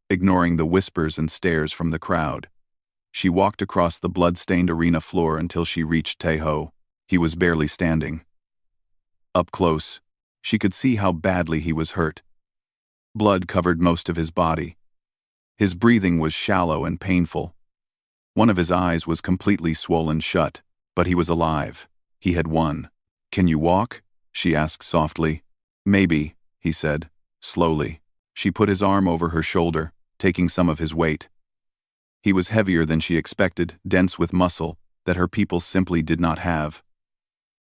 ignoring the whispers and stares from the crowd. She walked across the blood-stained arena floor until she reached Tae-ho. He was barely standing. Up close, she could see how badly he was hurt. Blood covered most of his body. His breathing was shallow and painful. One of his eyes was completely swollen shut, but he was alive. He had won. "Can you walk?" she asked softly. "Maybe," he said, slowly. She put his arm over her shoulder, taking some of his weight. He was heavier than she expected, dense with muscle that her people simply did not have.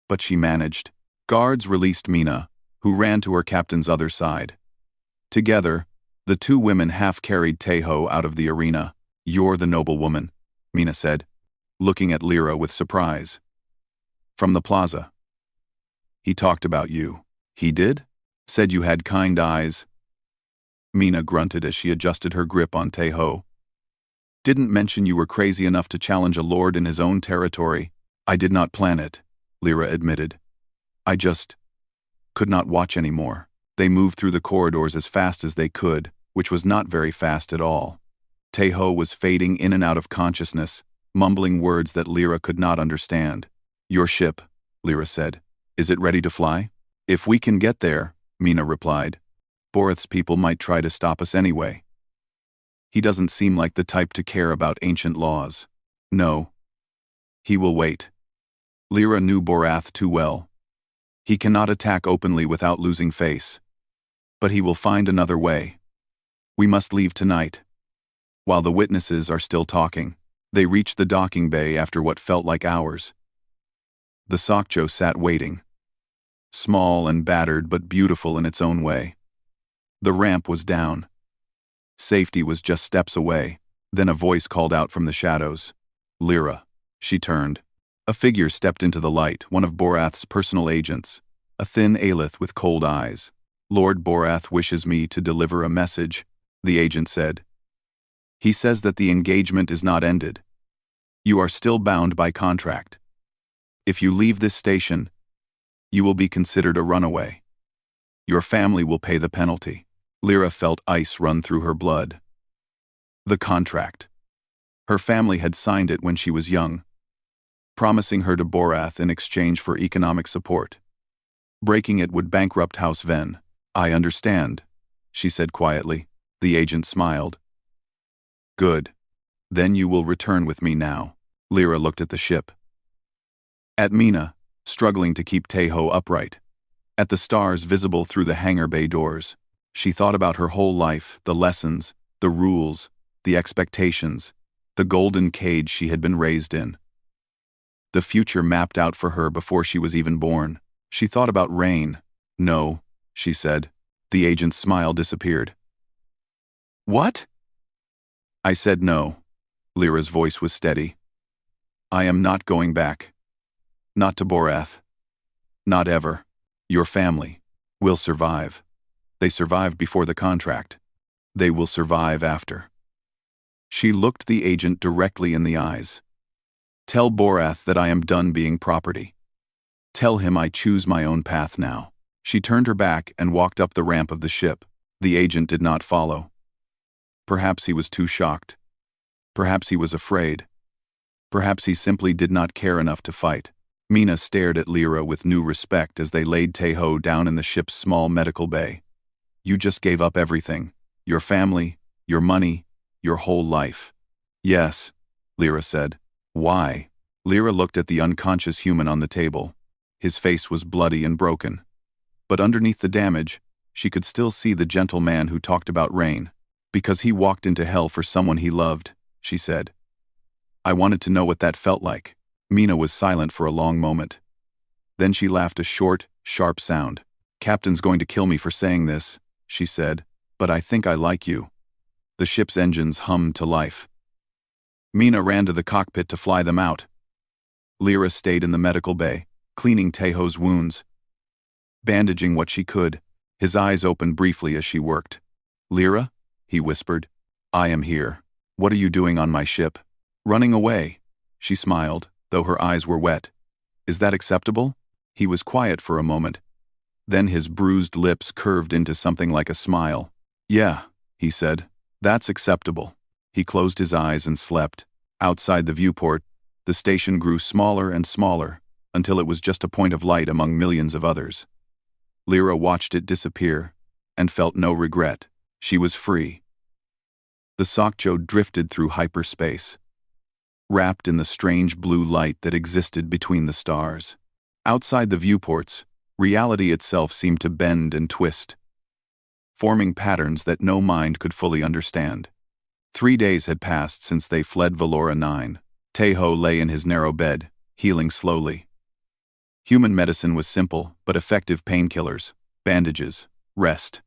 But she managed. Guards released Mina, who ran to her captain's other side. Together, the two women half-carried Tae-ho out of the arena. "You're the noble woman," Mina said, looking at Lyra with surprise. "From the plaza. He talked about you." "He did?" "Said you had kind eyes." Mina grunted as she adjusted her grip on Tae-ho. Didn't mention you were crazy enough to challenge a lord in his own territory. I did not plan it, Lyra admitted. I just could not watch anymore. They moved through the corridors as fast as they could, which was not very fast at all. Taeho was fading in and out of consciousness, mumbling words that Lyra could not understand. Your ship, Lyra said. Is it ready to fly? If we can get there, Mina replied. Borith's people might try to stop us anyway. He doesn't seem like the type to care about ancient laws. No. He will wait. Lyra knew Borath too well. He cannot attack openly without losing face. But he will find another way. We must leave tonight. While the witnesses are still talking, they reached the docking bay after what felt like hours. The Sokcho sat waiting. Small and battered but beautiful in its own way. The ramp was down. Safety was just steps away. Then a voice called out from the shadows. Lyra. She turned. A figure stepped into the light, one of Borath's personal agents, a thin Aelith with cold eyes. Lord Borath wishes me to deliver a message, the agent said. He says that the engagement is not ended. You are still bound by contract. If you leave this station, you will be considered a runaway. Your family will pay the penalty. Lyra felt ice run through her blood. The contract. Her family had signed it when she was young, promising her to Borath in exchange for economic support. Breaking it would bankrupt House Ven. I understand, she said quietly. The agent smiled. Good. Then you will return with me now. Lyra looked at the ship. At Mina, struggling to keep Taeho upright. At the stars visible through the hangar bay doors. She thought about her whole life, the lessons, the rules, the expectations, the golden cage she had been raised in. The future mapped out for her before she was even born. She thought about Rain. No, she said. The agent's smile disappeared. What? I said no. Lyra's voice was steady. I am not going back. Not to Borath. Not ever. Your family will survive. They survived before the contract. They will survive after. She looked the agent directly in the eyes. Tell Borath that I am done being property. Tell him I choose my own path now. She turned her back and walked up the ramp of the ship. The agent did not follow. Perhaps he was too shocked. Perhaps he was afraid. Perhaps he simply did not care enough to fight. Mina stared at Lyra with new respect as they laid Taeho down in the ship's small medical bay. You just gave up everything. Your family, your money, your whole life. Yes, Lyra said. Why? Lyra looked at the unconscious human on the table. His face was bloody and broken. But underneath the damage, she could still see the gentle man who talked about Rain. Because he walked into hell for someone he loved, she said. I wanted to know what that felt like. Mina was silent for a long moment. Then she laughed a short, sharp sound. Captain's going to kill me for saying this, she said, but I think I like you. The ship's engines hummed to life. Mina ran to the cockpit to fly them out. Lyra stayed in the medical bay, cleaning Taeho's wounds, bandaging what she could. His eyes opened briefly as she worked. Lyra? He whispered. I am here. What are you doing on my ship? Running away. She smiled, though her eyes were wet. Is that acceptable? He was quiet for a moment. Then his bruised lips curved into something like a smile. Yeah, he said. That's acceptable. He closed his eyes and slept. Outside the viewport, the station grew smaller and smaller, until it was just a point of light among millions of others. Lyra watched it disappear, and felt no regret. She was free. The Sokcho drifted through hyperspace, wrapped in the strange blue light that existed between the stars. Outside the viewports, reality itself seemed to bend and twist, forming patterns that no mind could fully understand. 3 days had passed since they fled Valora 9. Taeho lay in his narrow bed, healing slowly. Human medicine was simple, but effective painkillers, bandages, rest.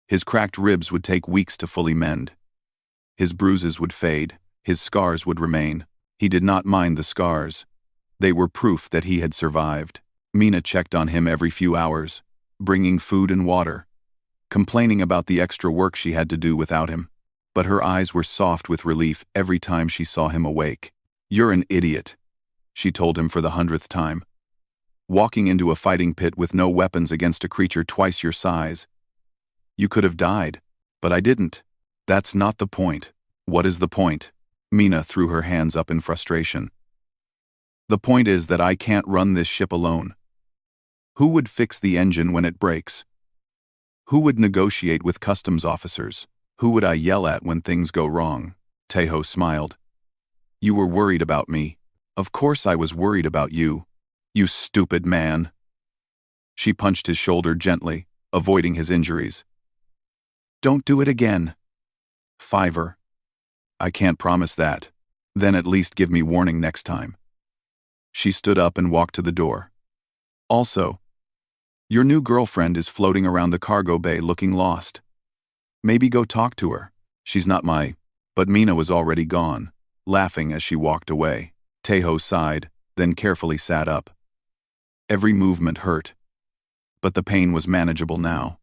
His cracked ribs would take weeks to fully mend. His bruises would fade, his scars would remain. He did not mind the scars. They were proof that he had survived. Mina checked on him every few hours, bringing food and water, complaining about the extra work she had to do without him. but her eyes were soft with relief every time she saw him awake. "You're an idiot," she told him for the 100th time. "Walking into a fighting pit with no weapons against a creature twice your size. You could have died, but I didn't. That's not the point." "What is the point?" Mina threw her hands up in frustration. "The point is that I can't run this ship alone. Who would fix the engine when it breaks? Who would negotiate with customs officers? Who would I yell at when things go wrong?" Tejo smiled. "You were worried about me. Of course I was worried about you. You stupid man." She punched his shoulder gently, avoiding his injuries. "Don't do it again." "Fiver." "I can't promise that. Then at least give me warning next time." She stood up and walked to the door. "Also, your new girlfriend is floating around the cargo bay looking lost. Maybe go talk to her. She's not my—" But Mina was already gone, laughing as she walked away. Tejo sighed, then carefully sat up. Every movement hurt, but the pain was manageable now.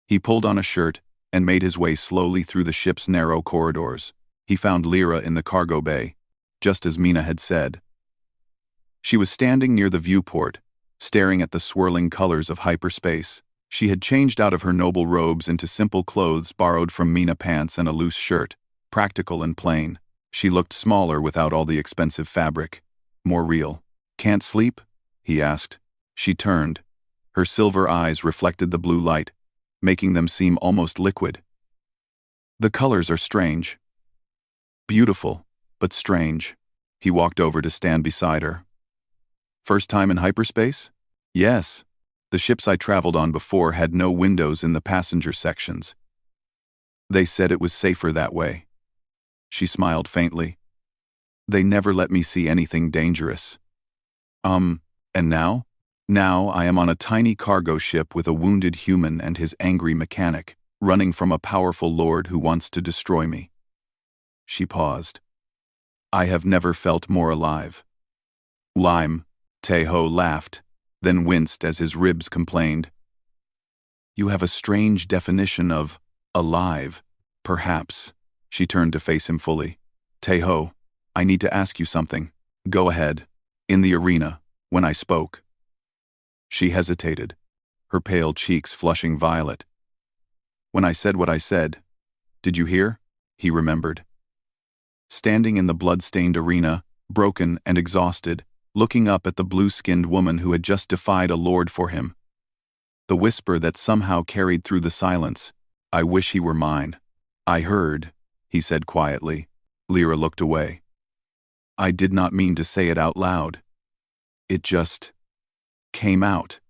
He pulled on a shirt and made his way slowly through the ship's narrow corridors. He found Lyra in the cargo bay, just as Mina had said. She was standing near the viewport, staring at the swirling colors of hyperspace. She had changed out of her noble robes into simple clothes borrowed from Mina, pants and a loose shirt, practical and plain. She looked smaller without all the expensive fabric, more real. "Can't sleep?" he asked. She turned. Her silver eyes reflected the blue light, making them seem almost liquid. "The colors are strange." "Beautiful, but strange." He walked over to stand beside her. "First time in hyperspace?" "Yes. The ships I traveled on before had no windows in the passenger sections. They said it was safer that way." She smiled faintly. "They never let me see anything dangerous." And now?" "Now I am on a tiny cargo ship with a wounded human and his angry mechanic, running from a powerful lord who wants to destroy me." She paused. "I have never felt more alive." "Lime." Tejo laughed, then winced as his ribs complained. "You have a strange definition of alive, perhaps." She turned to face him fully. "Tejo, I need to ask you something." "Go ahead." "In the arena, when I spoke." She hesitated, her pale cheeks flushing violet. "When I said what I said, did you hear?" He remembered. Standing in the blood-stained arena, broken and exhausted, looking up at the blue-skinned woman who had just defied a lord for him. The whisper that somehow carried through the silence, "I wish he were mine." "I heard," he said quietly. Lyra looked away. "I did not mean to say it out loud. It just came out.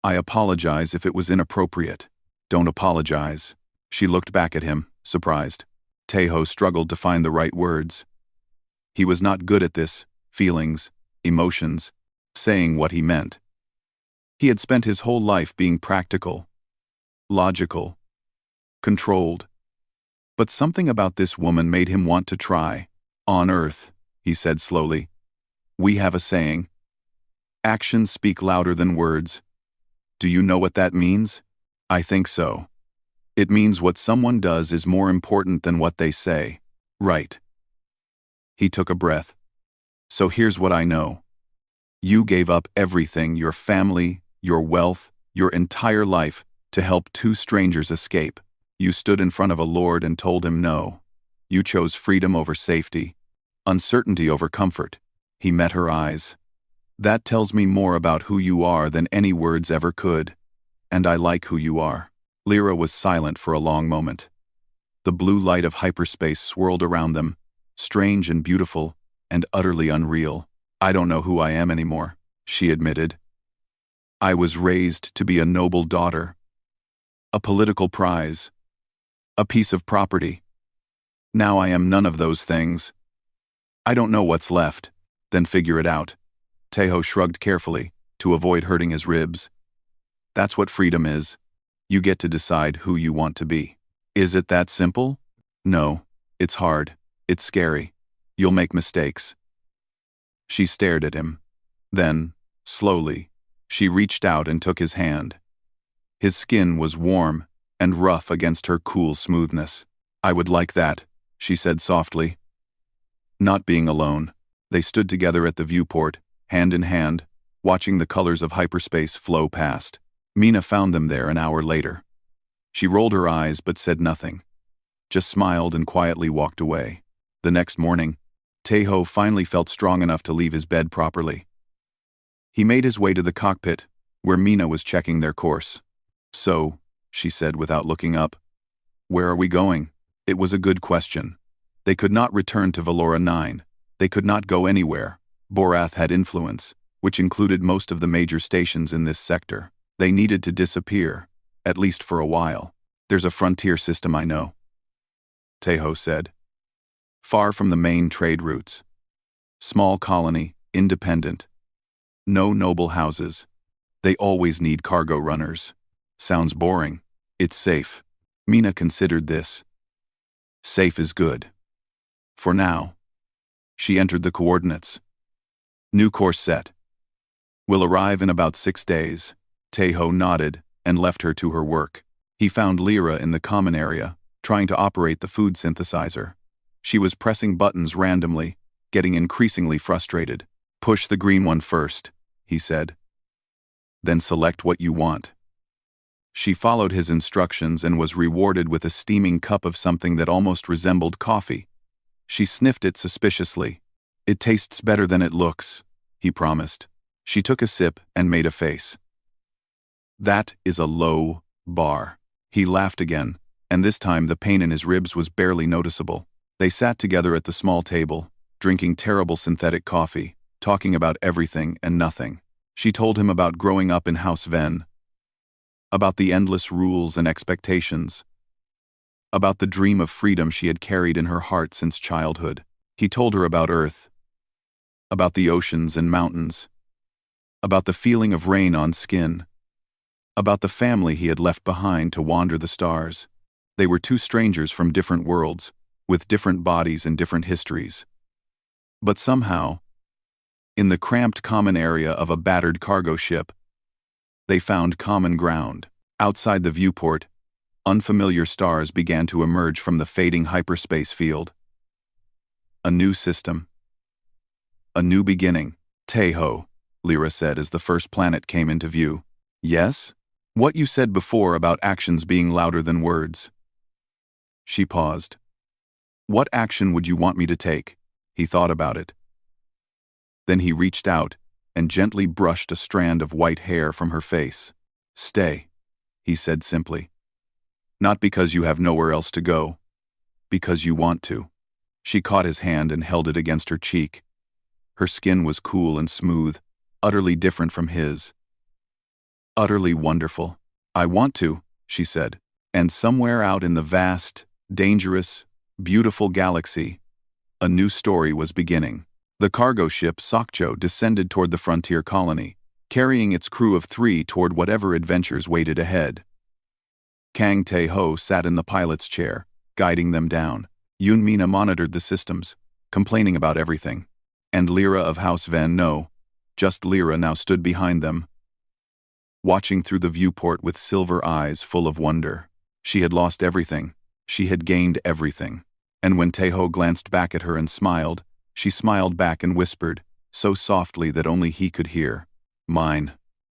I apologize if it was inappropriate." "Don't apologize." She looked back at him, surprised. Tejo struggled to find the right words. He was not good at this, feelings, emotions, saying what he meant. He had spent his whole life being practical, logical, controlled. But something about this woman made him want to try. "On Earth," he said slowly, "we have a saying. Actions speak louder than words. Do you know what that means?" "I think so. It means what someone does is more important than what they say." "Right." He took a breath. "So here's what I know. You gave up everything, your family, your wealth, your entire life, to help two strangers escape. You stood in front of a lord and told him no. You chose freedom over safety, uncertainty over comfort." He met her eyes. "That tells me more about who you are than any words ever could. And I like who you are." Lyra was silent for a long moment. The blue light of hyperspace swirled around them, strange and beautiful, and utterly unreal. "I don't know who I am anymore," she admitted. "I was raised to be a noble daughter, a political prize, a piece of property. Now I am none of those things. I don't know what's left." "Then figure it out." Tejo shrugged carefully, to avoid hurting his ribs. "That's what freedom is. You get to decide who you want to be." "Is it that simple?" "No. It's hard. It's scary. You'll make mistakes." She stared at him. Then, slowly, she reached out and took his hand. His skin was warm and rough against her cool smoothness. I would like that, she said softly. Not being alone, they stood together at the viewport, hand in hand, watching the colors of hyperspace flow past. Mina found them there an hour later. She rolled her eyes but said nothing, just smiled and quietly walked away. The next morning, Taeho finally felt strong enough to leave his bed properly. He made his way to the cockpit, where Mina was checking their course. "So," she said without looking up, "where are we going?" It was a good question. They could not return to Valora 9. They could not go anywhere. Borath had influence, which included most of the major stations in this sector. They needed to disappear, at least for a while. "There's a frontier system I know," Taeho said. "Far from the main trade routes. Small colony, independent. No noble houses. They always need cargo runners. Sounds boring. It's safe." Mina considered this. Safe is good. For now. She entered the coordinates. New course set. "Will arrive in about 6 days. Taeho nodded and left her to her work. He found Lyra in the common area, trying to operate the food synthesizer. She was pressing buttons randomly, getting increasingly frustrated. "Push the green one first," he said. "Then select what you want." She followed his instructions and was rewarded with a steaming cup of something that almost resembled coffee. She sniffed it suspiciously. "It tastes better than it looks," he promised. She took a sip and made a face. "That is a low bar." He laughed again, and this time the pain in his ribs was barely noticeable. They sat together at the small table, drinking terrible synthetic coffee, talking about everything and nothing. She told him about growing up in House Ven, about the endless rules and expectations, about the dream of freedom she had carried in her heart since childhood. He told her about Earth, about the oceans and mountains, about the feeling of rain on skin, about the family he had left behind to wander the stars. They were two strangers from different worlds, with different bodies and different histories. But somehow, in the cramped common area of a battered cargo ship, they found common ground. Outside the viewport, unfamiliar stars began to emerge from the fading hyperspace field. A new system. A new beginning. "Taeho," Lyra said as the first planet came into view. "Yes? What you said before about actions being louder than words." She paused. "What action would you want me to take?" He thought about it. Then he reached out and gently brushed a strand of white hair from her face. "Stay," he said simply. "Not because you have nowhere else to go. Because you want to." She caught his hand and held it against her cheek. Her skin was cool and smooth, utterly different from his. Utterly wonderful. "I want to," she said. And somewhere out in the vast, dangerous, beautiful galaxy, a new story was beginning. The cargo ship Sokcho descended toward the frontier colony, carrying its crew of 3 toward whatever adventures waited ahead. Kang Tae-ho sat in the pilot's chair, guiding them down. Yoon Mina monitored the systems, complaining about everything. And Lyra of House Van No, just Lyra now stood behind them, watching through the viewport with silver eyes full of wonder. She had lost everything. She had gained everything. And when Tae-ho glanced back at her and smiled, she smiled back and whispered, so softly that only he could hear, "Mine."